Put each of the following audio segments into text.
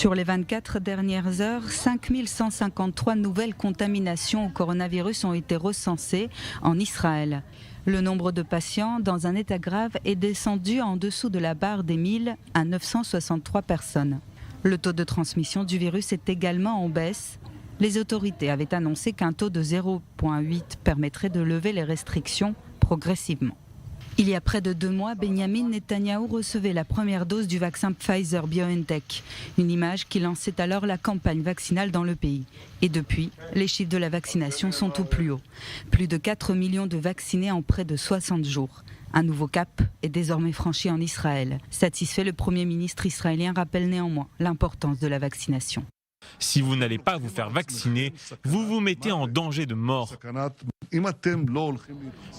Sur les 24 dernières heures, 5153 nouvelles contaminations au coronavirus ont été recensées en Israël. Le nombre de patients dans un état grave est descendu en dessous de la barre des 1000 à 963 personnes. Le taux de transmission du virus est également en baisse. Les autorités avaient annoncé qu'un taux de 0,8 permettrait de lever les restrictions progressivement. Il y a près de 2 mois, Benjamin Netanyahou recevait la première dose du vaccin Pfizer-BioNTech, une image qui lançait alors la campagne vaccinale dans le pays. Et depuis, les chiffres de la vaccination sont au plus haut. Plus de 4 millions de vaccinés en près de 60 jours. Un nouveau cap est désormais franchi en Israël. Satisfait, le Premier ministre israélien rappelle néanmoins l'importance de la vaccination. Si vous n'allez pas vous faire vacciner, vous vous mettez en danger de mort.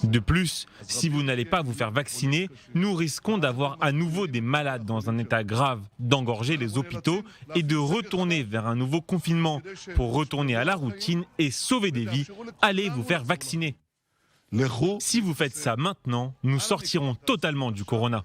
De plus, si vous n'allez pas vous faire vacciner, nous risquons d'avoir à nouveau des malades dans un état grave, d'engorger les hôpitaux et de retourner vers un nouveau confinement. Pour retourner à la routine et sauver des vies, allez vous faire vacciner. Si vous faites ça maintenant, nous sortirons totalement du corona.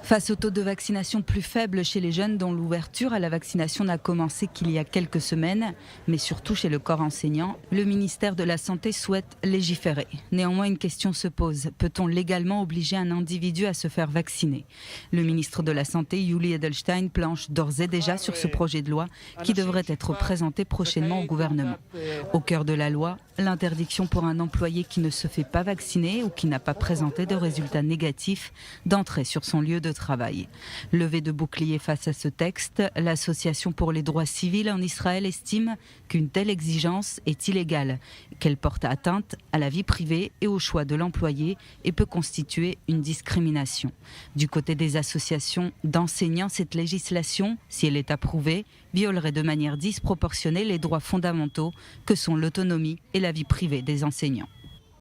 Face au taux de vaccination plus faible chez les jeunes dont l'ouverture à la vaccination n'a commencé qu'il y a quelques semaines, mais surtout chez le corps enseignant, le ministère de la Santé souhaite légiférer. Néanmoins, une question se pose. Peut-on légalement obliger un individu à se faire vacciner ? Le ministre de la Santé, Yuli Edelstein, planche d'ores et déjà sur ce projet de loi qui devrait être présenté prochainement au gouvernement. Au cœur de la loi, l'interdiction pour un employé qui ne se fait pas vacciner ou qui n'a pas présenté de résultats négatifs d'entrer sur son lieu de travail. Levée de bouclier face à ce texte, l'Association pour les droits civils en Israël estime qu'une telle exigence est illégale, qu'elle porte atteinte à la vie privée et au choix de l'employé et peut constituer une discrimination. Du côté des associations d'enseignants, cette législation, si elle est approuvée, violerait de manière disproportionnée les droits fondamentaux que sont l'autonomie et la vie privée des enseignants.